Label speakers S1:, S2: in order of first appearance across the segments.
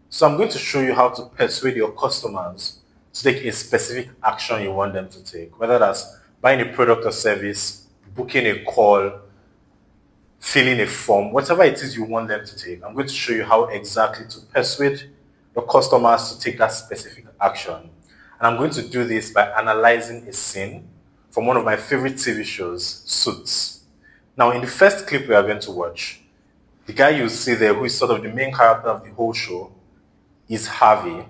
S1: So I'm going to show you how to persuade your customers to take a specific action you want them to take, whether that's buying a product or service, booking a call, filling a form, whatever it is you want them to take. I'm going to show you how exactly to persuade your customers to take that specific action. And I'm going to do this by analyzing a scene from one of my favorite TV shows, Suits. Now, in the first clip we are going to watch, the guy you see there, who is sort of the main character of the whole show, is Harvey.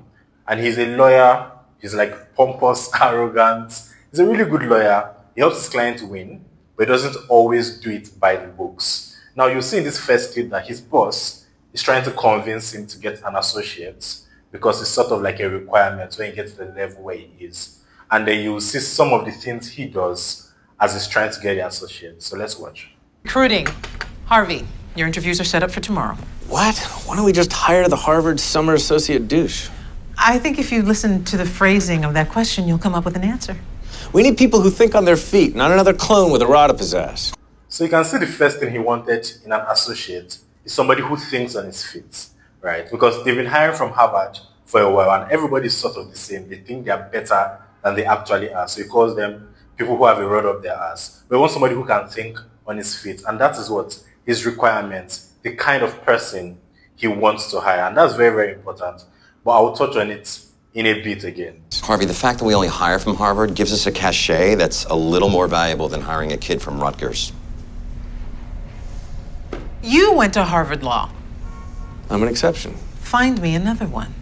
S1: And he's a lawyer. He's like pompous, arrogant. He's a really good lawyer. He helps his client win, but he doesn't always do it by the books. Now, you'll see in this first clip that his boss is trying to convince him to get an associate because it's sort of like a requirement when he gets to the level where he is. And then you'll see some of the things he does as he's trying to get the associate. So let's watch.
S2: Recruiting. Harvey, your interviews are set up for tomorrow.
S3: What? Why don't we just hire the Harvard summer associate douche?
S2: I think if you listen to the phrasing of that question, you'll come up with an answer.
S3: We need people who think on their feet, not another clone with a rod to possess.
S1: So you can see the first thing he wanted in an associate is somebody who thinks on his feet, right? Because they've been hiring from Harvard for a while and everybody's sort of the same. They think they're better than they actually are. So he calls them people who have a rod up their ass. We want somebody who can think on his feet. And that is what his requirements, the kind of person he wants to hire. And that's very, very important. But I will touch on it in a bit again.
S4: Harvey, the fact that we only hire from Harvard gives us a cachet that's a little more valuable than hiring a kid from Rutgers.
S2: You went to Harvard Law.
S3: I'm an exception.
S2: Find me another one.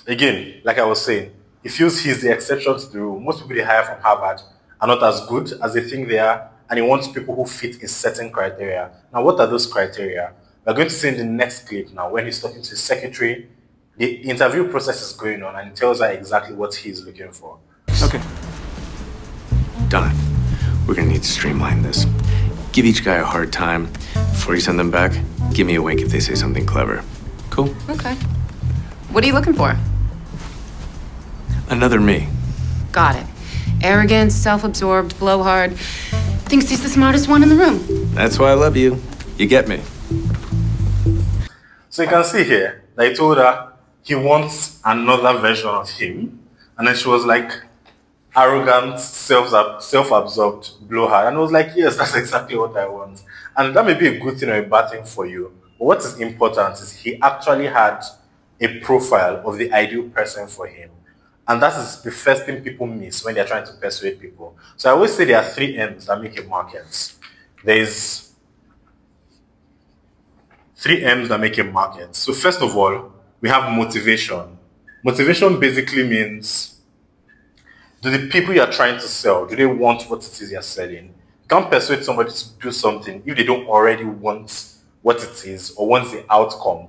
S1: Again, like I was saying, he feels he's the exception to the rule. Most people they hire from Harvard are not as good as they think they are, and he wants people who fit a certain criteria. Now, what are those criteria? We're going to see in the next clip now when he's talking to his secretary. The interview process is going on, and he tells her exactly what he's looking for.
S3: Okay. Done. We're gonna need to streamline this. Give each guy a hard time. Before you send them back, give me a wink if they say something clever. Cool?
S5: Okay. What are you looking for?
S3: Another me.
S5: Got it. Arrogant, self-absorbed, blowhard. Thinks he's the smartest one in the room.
S3: That's why I love you. You get me.
S1: So you can see here that he told her he wants another version of him. And then she was like, arrogant, self-absorbed, blowhard. And I was like, yes, that's exactly what I want. And that may be a good thing or a bad thing for you. But what is important is he actually had a profile of the ideal person for him. And that is the first thing people miss when they're trying to persuade people. So I always say there are 3 M's that make a market. There's 3 M's that make a market. So first of all, we have motivation. Motivation basically means, do the people you're trying to sell, do they want what it is you're selling? You can't persuade somebody to do something if they don't already want what it is or want the outcome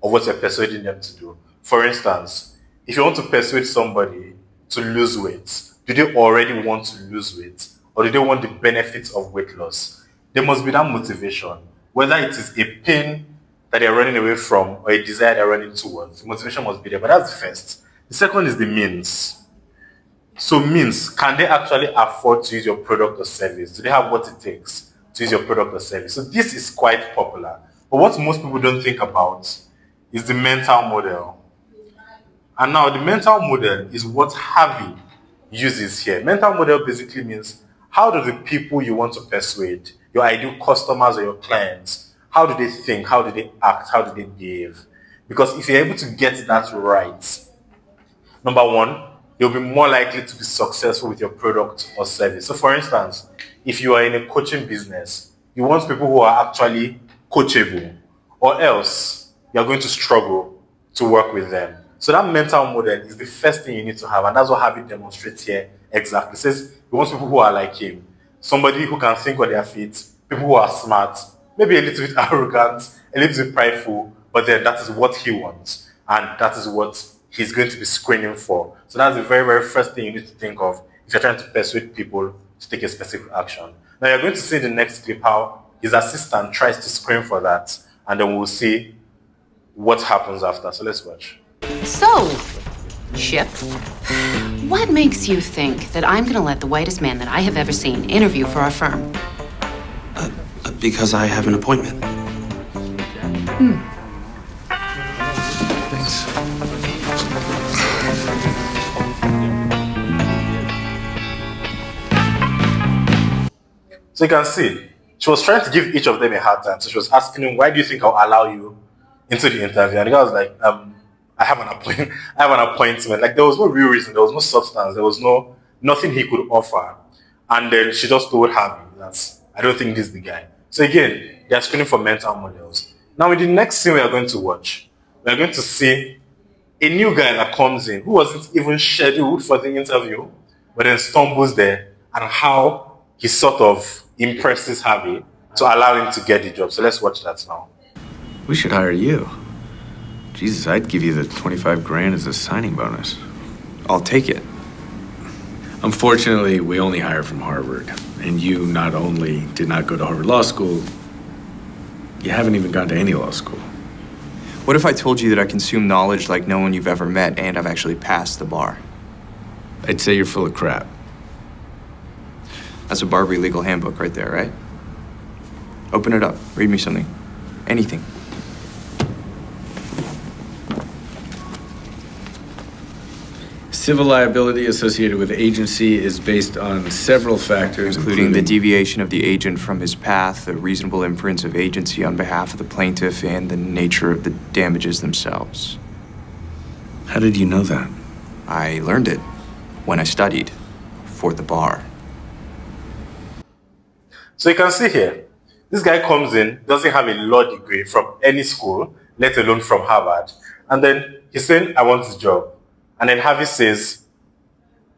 S1: of what you're persuading them to do. For instance, if you want to persuade somebody to lose weight, do they already want to lose weight? Or do they want the benefits of weight loss? There must be that motivation. Whether it is a pain that they're running away from or a desire they're running towards, the motivation must be there. But that's the first. The second is the means. So means, can they actually afford to use your product or service? Do they have what it takes to use your product or service? So this is quite popular. But what most people don't think about is the mental model. And now the mental model is what Harvey uses here. Mental model basically means, how do the people you want to persuade, your ideal customers or your clients, how do they think, how do they act, how do they behave? Because if you're able to get that right, number one, you'll be more likely to be successful with your product or service. So for instance, if you are in a coaching business, you want people who are actually coachable, or else you're going to struggle to work with them. So that mental model is the first thing you need to have, and that's what Harvey demonstrates here exactly. It says he wants people who are like him, somebody who can think on their feet, people who are smart, maybe a little bit arrogant, a little bit prideful, but then that is what he wants, and that is what he's going to be screening for. So that's the very, very first thing you need to think of if you're trying to persuade people to take a specific action. Now you're going to see in the next clip how his assistant tries to screen for that, and then we'll see what happens after. So let's watch.
S5: So, Chip, what makes you think that I'm gonna let the whitest man that I have ever seen interview for our firm?
S3: Because I have an appointment.
S5: Hmm.
S3: Thanks.
S1: So you can see, she was trying to give each of them a hard time. So she was asking him, why do you think I'll allow you into the interview? And the guy was like, I have an appointment. I have an appointment. Like there was no real reason. There was no substance. There was nothing he could offer. And then she just told Harvey that I don't think this is the guy. So again, they are screening for mental models. Now in the next scene we are going to watch, we are going to see a new guy that comes in who wasn't even scheduled for the interview, but then stumbles there, and how he sort of impresses Harvey to allow him to get the job. So let's watch that now.
S3: We should hire you. Jesus, I'd give you the 25 grand as a signing bonus.
S6: I'll take it.
S3: Unfortunately, we only hire from Harvard. And you not only did not go to Harvard Law School, you haven't even gone to any law school.
S6: What if I told you that I consume knowledge like no one you've ever met and I've actually passed the bar?
S3: I'd say you're full of crap.
S6: That's a Barbary legal handbook right there, right? Open it up. Read me something. Anything.
S3: Civil liability associated with agency is based on several factors,
S6: Including the deviation of the agent from his path, the reasonable inference of agency on behalf of the plaintiff, and the nature of the damages themselves.
S3: How did you know that?
S6: I learned it when I studied for the bar.
S1: So you can see here, this guy comes in, doesn't have a law degree from any school, let alone from Harvard. And then he's saying, I want the job. And then Harvey says,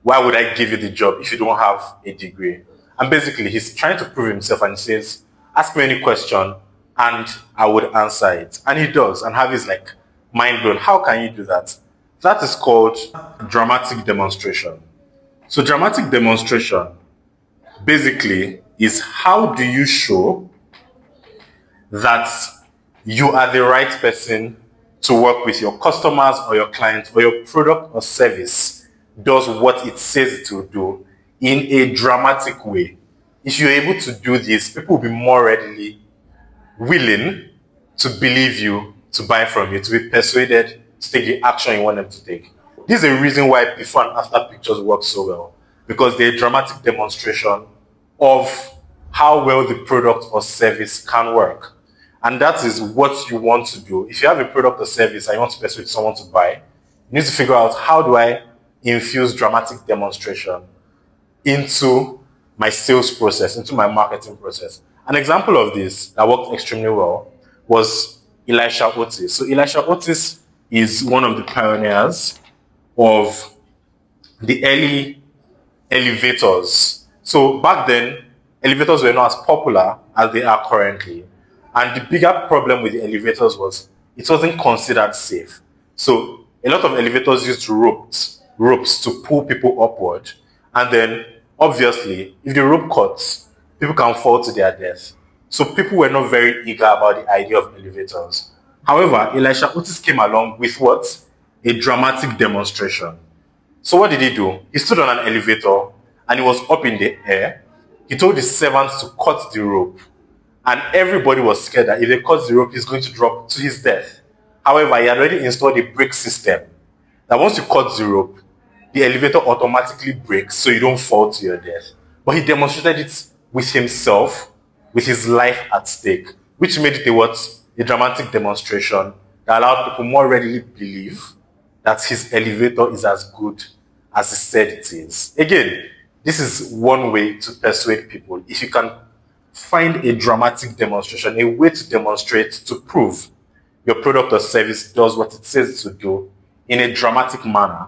S1: why would I give you the job if you don't have a degree? And basically, he's trying to prove himself and he says, ask me any question and I would answer it. And he does. And Harvey's like, mind blown. How can you do that? That is called dramatic demonstration. So dramatic demonstration basically is how do you show that you are the right person to work with your customers or your clients, or your product or service does what it says it will do in a dramatic way. If you're able to do this, people will be more readily willing to believe you, to buy from you, to be persuaded to take the action you want them to take. This is a reason why before and after pictures work so well, because they're a dramatic demonstration of how well the product or service can work. And that is what you want to do. If you have a product or service and you want to persuade someone to buy, you need to figure out, how do I infuse dramatic demonstration into my sales process, into my marketing process? An example of this that worked extremely well was Elisha Otis. So Elisha Otis is one of the pioneers of the early elevators. So back then, elevators were not as popular as they are currently. And the bigger problem with the elevators was it wasn't considered safe. So a lot of elevators used ropes to pull people upward. And then, obviously, if the rope cuts, people can fall to their death. So people were not very eager about the idea of elevators. However, Elisha Otis came along with what? A dramatic demonstration. So what did he do? He stood on an elevator and he was up in the air. He told his servants to cut the rope. And everybody was scared that if they cut the rope, he's going to drop to his death. However, he had already installed a brake system that once you cut the rope, the elevator automatically brakes so you don't fall to your death. But he demonstrated it with himself, with his life at stake, which made it a dramatic demonstration that allowed people more readily believe that his elevator is as good as he said it is. Again, this is one way to persuade people. If you can find a dramatic demonstration, a way to demonstrate, to prove your product or service does what it says to do in a dramatic manner,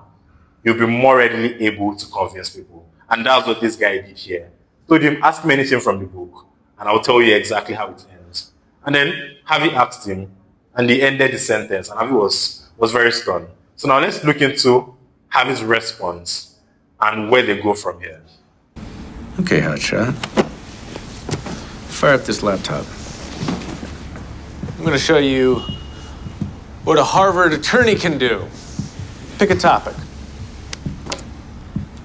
S1: you'll be more readily able to convince people. And that's what this guy did here. Told him, ask me anything from the book, and I'll tell you exactly how it ends. And then Harvey asked him, and he ended the sentence, and Harvey was very stunned. So now let's look into Harvey's response and where they go from here.
S3: Okay, hotshot. Fire up this laptop. I'm gonna show you what a Harvard attorney can do. Pick a topic.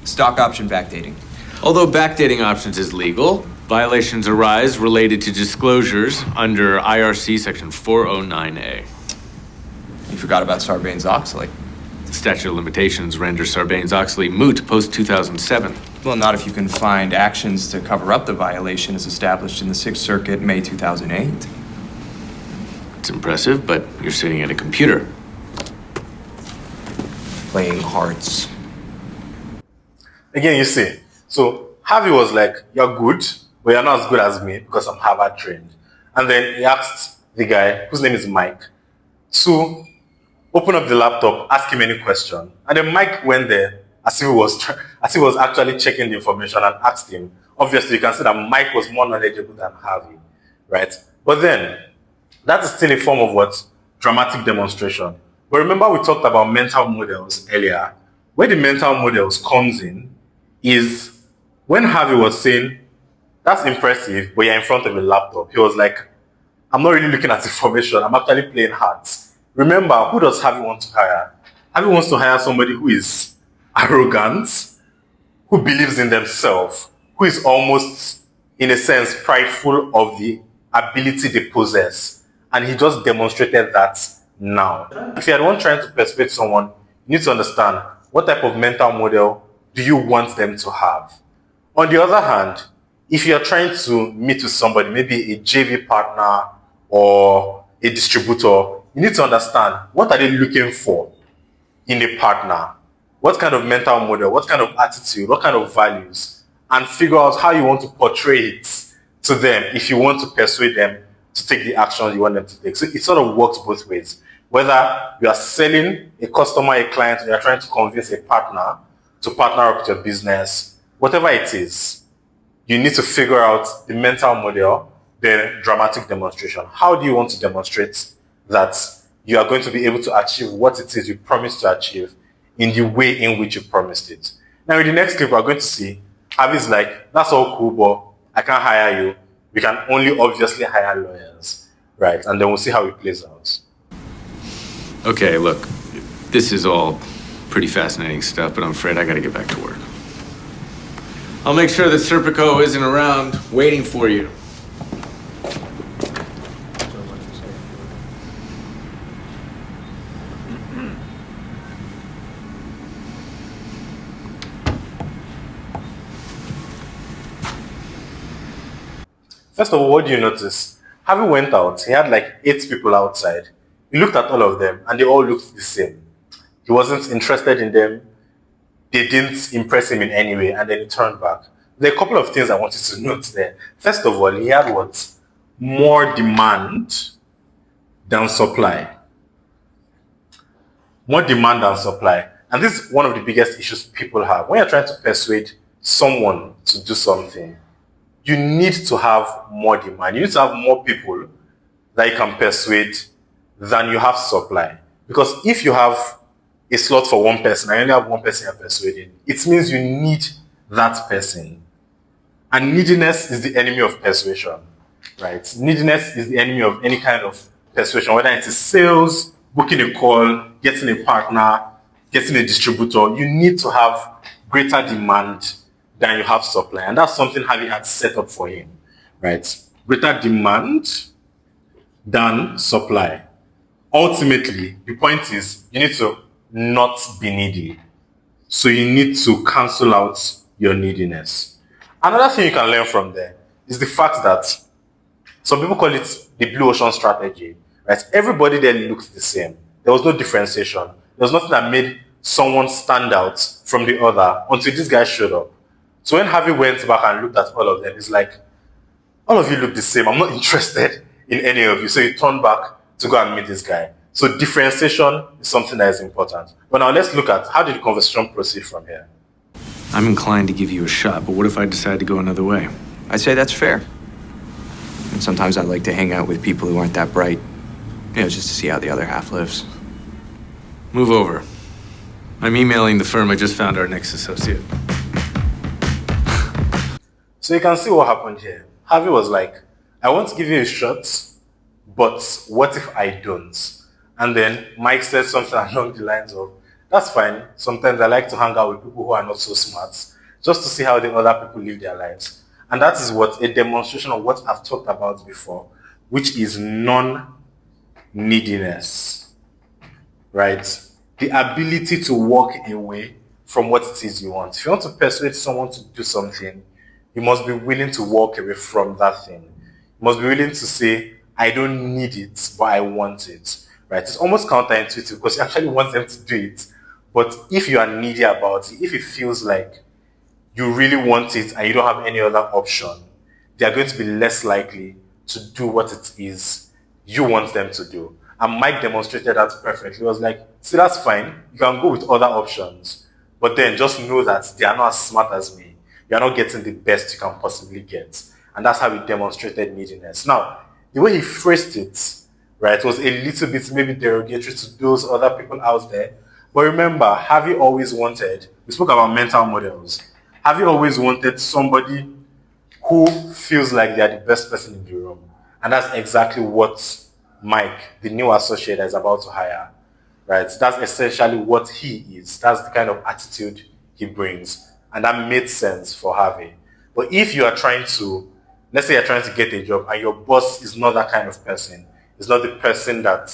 S6: Stock option backdating.
S3: Although backdating options is legal, violations arise related to disclosures under IRC section 409A.
S6: You forgot about Sarbanes-Oxley.
S3: Statute of limitations renders Sarbanes-Oxley moot post-2007.
S6: Well, not if you can find actions to cover up the violation as established in the Sixth Circuit, May 2008.
S3: It's impressive, but you're sitting at a computer.
S6: Playing hearts.
S1: Again, you see. So Harvey was like, "You're good, but you're not as good as me because I'm Harvard trained." And then he asked the guy, whose name is Mike, to open up the laptop, ask him any question. And then Mike went there as if he was actually checking the information and asked him. Obviously, you can see that Mike was more knowledgeable than Harvey, right? But then, that is still a form of what? Dramatic demonstration. But remember we talked about mental models earlier. Where the mental models comes in is when Harvey was saying, "That's impressive, but you're in front of a laptop." He was like, "I'm not really looking at information, I'm actually playing hearts." Remember, who does Harvey want to hire? Harvey wants to hire somebody who is arrogant, who believes in themselves, who is almost, in a sense, prideful of the ability they possess. And he just demonstrated that now. If you're the one trying to persuade someone, you need to understand what type of mental model do you want them to have. On the other hand, if you're trying to meet with somebody, maybe a JV partner or a distributor, you need to understand what are they looking for in a partner. What kind of mental model, what kind of attitude, what kind of values, and figure out how you want to portray it to them if you want to persuade them to take the actions you want them to take. So it sort of works both ways. Whether you are selling a customer, a client, or you're trying to convince a partner to partner up with your business, whatever it is, you need to figure out the mental model, the dramatic demonstration. How do you want to demonstrate that you are going to be able to achieve what it is you promised to achieve in the way in which you promised it? Now, in the next clip, we're going to see Harvey's like, "That's all cool, but I can't hire you. We can only obviously hire lawyers," right? And then we'll see how it plays out.
S3: Okay, look, this is all pretty fascinating stuff, but I'm afraid I gotta get back to work. I'll make sure that Serpico isn't around waiting for you.
S1: First of all, what do you notice? Harvey went out. He had like 8 people outside. He looked at all of them, and they all looked the same. He wasn't interested in them. They didn't impress him in any way, and then he turned back. There are a couple of things I wanted to note there. First of all, he had what? More demand than supply. More demand than supply. And this is one of the biggest issues people have. When you're trying to persuade someone to do something, you need to have more demand. You need to have more people that you can persuade than you have supply. Because if you have a slot for one person and you only have one person you're persuading, it means you need that person. And neediness is the enemy of persuasion, right? Neediness is the enemy of any kind of persuasion, whether it is sales, booking a call, getting a partner, getting a distributor. You need to have greater demand than you have supply. And that's something Harvey had set up for him, right? Greater demand than supply. Ultimately, the point is you need to not be needy. So you need to cancel out your neediness. Another thing you can learn from there is the fact that some people call it the blue ocean strategy, right? Everybody there looks the same. There was no differentiation. There was nothing that made someone stand out from the other until this guy showed up. So when Harvey went back and looked at all of them, he's like, all of you look the same. I'm not interested in any of you. So he turned back to go and meet this guy. So differentiation is something that is important. But now let's look at how did the conversation proceed from here.
S3: I'm inclined to give you a shot, but what if I decide to go another way?
S6: I'd say that's fair. And sometimes I like to hang out with people who aren't that bright, just to see how the other half lives.
S3: Move over. I'm emailing the firm I just found our next associate.
S1: So you can see what happened here. Harvey was like, I want to give you a shot, but what if I don't? And then Mike said something along the lines of, that's fine. Sometimes I like to hang out with people who are not so smart, just to see how the other people live their lives. And that is what a demonstration of what I've talked about before, which is non-neediness, right? the ability to walk away from what it is you want. If you want to persuade someone to do something, you must be willing to walk away from that thing. You must be willing to say, I don't need it, but I want it. Right? It's almost counterintuitive because you actually want them to do it. But if you are needy about it, if it feels like you really want it and you don't have any other option, they are going to be less likely to do what it is you want them to do. And Mike demonstrated that perfectly. He was like, see, that's fine. You can go with other options. But then just know that they are not as smart as me. You are not getting the best you can possibly get. And that's how he demonstrated neediness. Now, the way he phrased it, right, was a little bit maybe derogatory to those other people out there. But remember, have you always wanted, we spoke about mental models, have you always wanted somebody who feels like they are the best person in the room? And that's exactly what Mike, the new associate, is about to hire, right? That's essentially what he is. That's the kind of attitude he brings. And that made sense for Harvey. But if you are trying to, let's say you're trying to get a job and your boss is not that kind of person, is not the person that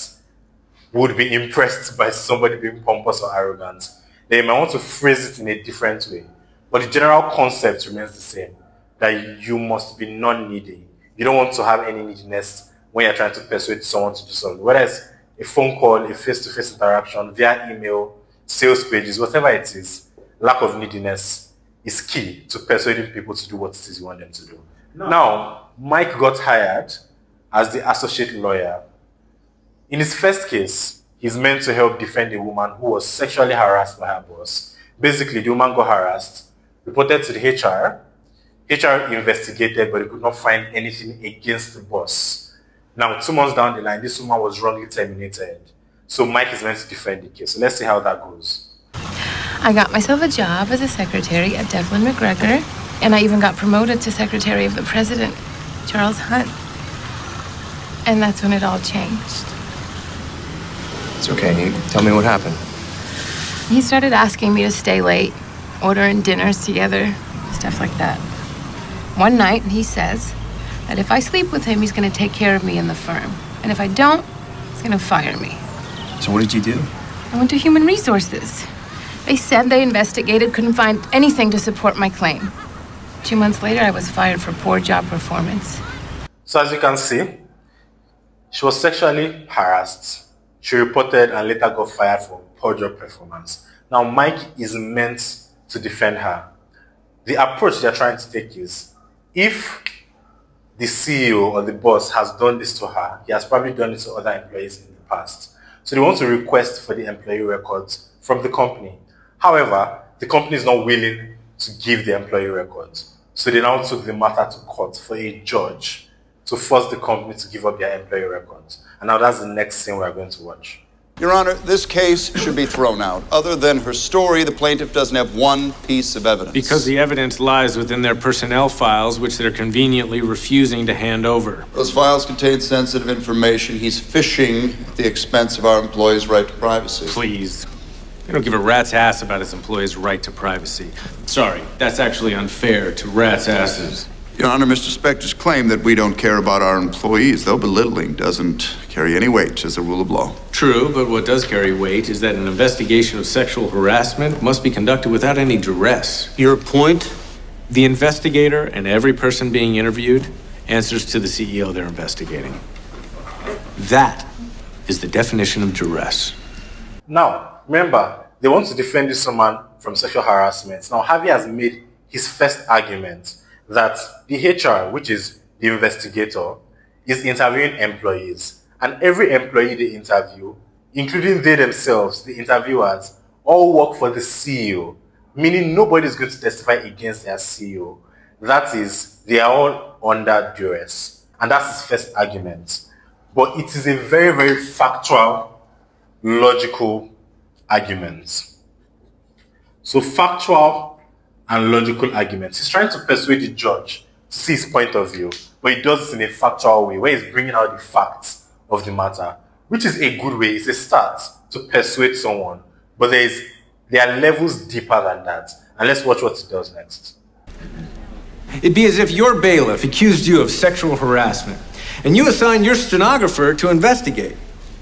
S1: would be impressed by somebody being pompous or arrogant, then you might want to phrase it in a different way. But the general concept remains the same, that you must be non-needy. You don't want to have any neediness when you're trying to persuade someone to do something. Whether it's a phone call, a face-to-face interaction, via email, sales pages, whatever it is, lack of neediness is key to persuading people to do what it is you want them to do. Now, Mike got hired as the associate lawyer. In his first case, he's meant to help defend a woman who was sexually harassed by her boss. Basically, the woman got harassed, reported to the HR. HR investigated, but they could not find anything against the boss. Now, 2 months down the line, this woman was wrongly terminated. So Mike is meant to defend the case. So let's see how that goes.
S7: I got myself a job as a secretary at Devlin McGregor, and I even got promoted to secretary of the president, Charles Hunt. And that's when it all changed.
S6: It's okay. Tell me what happened.
S7: He started asking me to stay late, ordering dinners together, stuff like that. One night, he says that if I sleep with him, he's going to take care of me in the firm. And if I don't, he's going to fire me.
S6: So what did you do?
S7: I went to Human Resources. They said they investigated, couldn't find anything to support my claim. 2 months later, I was fired for poor job performance.
S1: So as you can see, she was sexually harassed. She reported and later got fired for poor job performance. Now, Mike is meant to defend her. The approach they're trying to take is, if the CEO or the boss has done this to her, he has probably done it to other employees in the past. So they want to request for the employee records from the company. However, the company is not willing to give the employee records. So they now took the matter to court for a judge to force the company to give up their employee records. And now that's the next scene we're going to watch.
S8: Your Honor, this case should be thrown out. Other than her story, the plaintiff doesn't have one piece of evidence.
S3: Because the evidence lies within their personnel files, which they're conveniently refusing to hand over.
S8: Those files contain sensitive information. He's fishing at the expense of our employees' right to privacy.
S3: Please. They don't give a rat's ass about his employees' right to privacy. Sorry, that's actually unfair to rats' asses.
S8: Your Honor, Mr. Spector's claim that we don't care about our employees, though belittling, doesn't carry any weight as a rule of law.
S3: True, but what does carry weight is that an investigation of sexual harassment must be conducted without any duress.
S9: Your point?
S3: The investigator and every person being interviewed answers to the CEO they're investigating. That is the definition of duress.
S1: Now, remember, they want to defend this woman from sexual harassment. Now, Harvey has made his first argument that the HR, which is the investigator, is interviewing employees. And every employee they interview, including they themselves, the interviewers, all work for the CEO, meaning nobody is going to testify against their CEO. That is, they are all under duress. And that's his first argument. But it is a very, very factual, logical argument. So factual and logical arguments. He's trying to persuade the judge to see his point of view, but he does it in a factual way, where he's bringing out the facts of the matter, which is a good way. It's a start to persuade someone, but there are levels deeper than that. And let's watch what he does next.
S3: It'd be as if your bailiff accused you of sexual harassment, and you assigned your stenographer to investigate.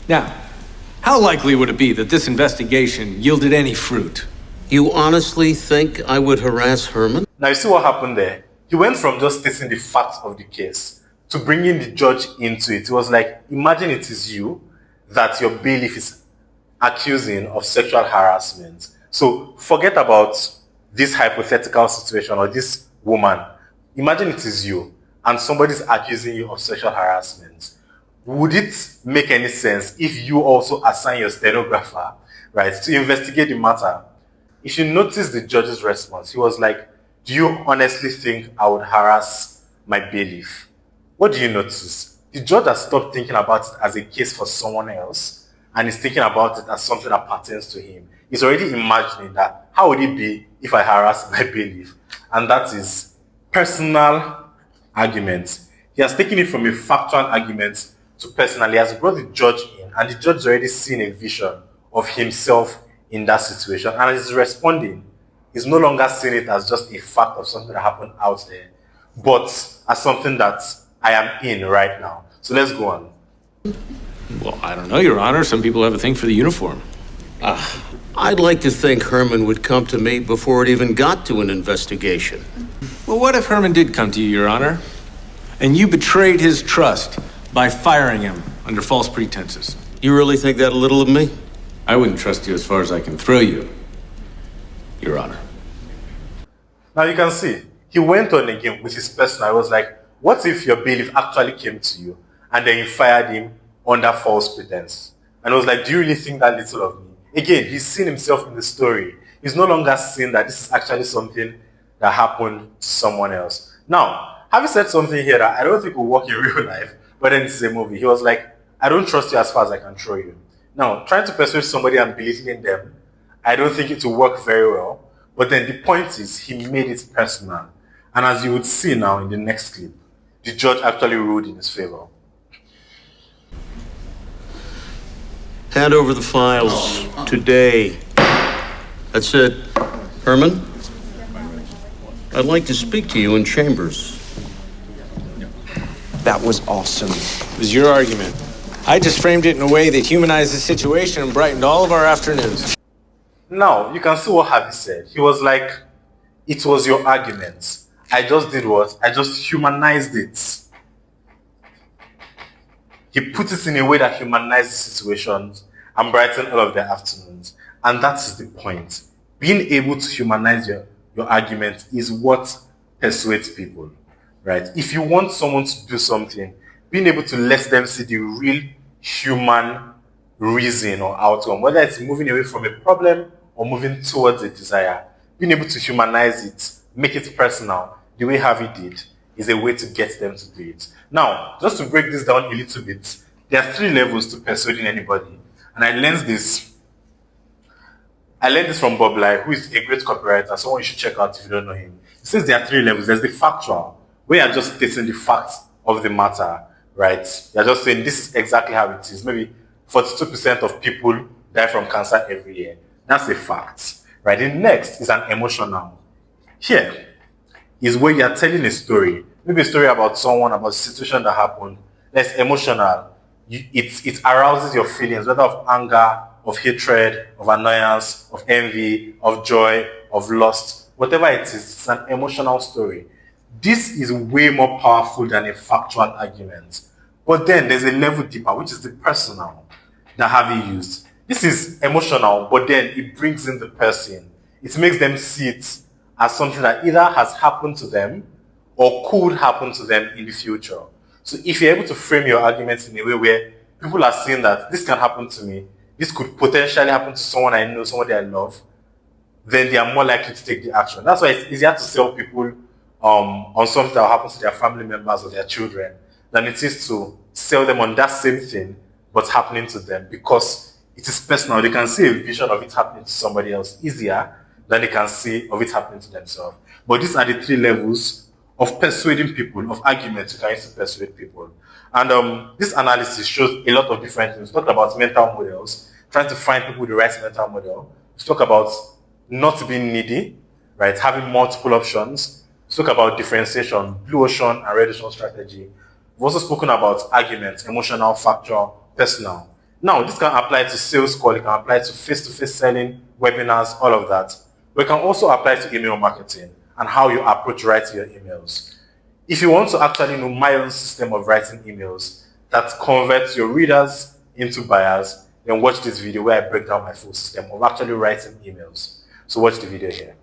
S3: Now, How likely would it be that this investigation yielded any fruit?
S9: You honestly think I would harass Herman?
S1: Now you see what happened there? He went from just stating the facts of the case to bringing the judge into it. It was like, imagine it is you that your bailiff is accusing of sexual harassment. So forget about this hypothetical situation or this woman. Imagine it is you and somebody's accusing you of sexual harassment. Would it make any sense if you also assign your stenographer, right, to investigate the matter? If you notice the judge's response, he was like, do you honestly think I would harass my bailiff? What do you notice? The judge has stopped thinking about it as a case for someone else and is thinking about it as something that pertains to him. He's already imagining that, how would it be if I harass my bailiff? And that is personal argument. He has taken it from a factual argument to personal. He has brought the judge in, and the judge has already seen a vision of himself in that situation, and he's responding. He's no longer seeing it as just a fact of something that happened out there, but as something that I am in right now. So let's go on.
S3: Well, I don't know, Your Honor. Some people have a thing for the uniform.
S9: I'd like to think Herman would come to me before it even got to an investigation.
S3: Well, what if Herman did come to you, Your Honor, and you betrayed his trust by firing him under false pretenses?
S9: You really think that little of me?
S3: I wouldn't trust you as far as I can throw you, Your Honor.
S1: Now you can see, he went on again with his personal. I was like, what if your bailiff actually came to you and then you fired him under false pretense? And I was like, do you really think that little of me? Again, he's seen himself in the story. He's no longer seeing that this is actually something that happened to someone else. Now, having said something here that I don't think will work in real life, but then this is a movie, he was like, I don't trust you as far as I can throw you. Now, trying to persuade somebody and belittling them, I don't think it will work very well. But then the point is, he made it personal. And as you would see now in the next clip, the judge actually ruled in his favor.
S9: Hand over the files today. That's it. Herman, I'd like to speak to you in chambers.
S6: That was awesome.
S3: It was your argument. I just framed it in a way that humanized the situation and brightened all of our afternoons.
S1: Now, you can see what Harvey said. He was like, it was your argument. I just did what? I just humanized it. He put it in a way that humanized the situations and brightened all of their afternoons. And that is the point. Being able to humanize your argument is what persuades people, right? If you want someone to do something, being able to let them see the real human reason or outcome, whether it's moving away from a problem or moving towards a desire, being able to humanize it, make it personal, the way Harvey did, is a way to get them to do it. Now, just to break this down a little bit, there are 3 levels to persuading anybody. And I learned this from Bob Lai, who is a great copywriter, someone you should check out if you don't know him. He says there are 3 levels. There's the factual, where you're just stating the facts of the matter, right? You're just saying this is exactly how it is. Maybe 42% of people die from cancer every year. That's a fact, right? The next is an emotional. Here is where you're telling a story. Maybe a story about someone, about a situation that happened. That's emotional. It arouses your feelings, whether of anger, of hatred, of annoyance, of envy, of joy, of lust. Whatever it is, it's an emotional story. This is way more powerful than a factual argument. But then there's a level deeper, which is the personal that Harvey used. This is emotional, but then it brings in the person. It makes them see it as something that either has happened to them or could happen to them in the future. So if you're able to frame your arguments in a way where people are saying that this can happen to me, this could potentially happen to someone I know, somebody I love, then they are more likely to take the action. That's why it's easier to sell people on something that happens to their family members or their children than it is to sell them on that same thing but happening to them, because it is personal. They can see a vision of it happening to somebody else easier than they can see of it happening to themselves. But these are the 3 levels of persuading people, of arguments you can use to persuade people. And this analysis shows a lot of different things. We talked about mental models, trying to find people with the right mental model. We talk about not being needy, right? Having multiple options. We talk about differentiation, blue ocean and red ocean strategy. We've also spoken about arguments, emotional, factual, personal. Now, this can apply to sales call, it can apply to face-to-face selling, webinars, all of that. But it can also apply to email marketing and how you approach writing your emails. If you want to actually know my own system of writing emails that converts your readers into buyers, then watch this video where I break down my full system of actually writing emails. So watch the video here.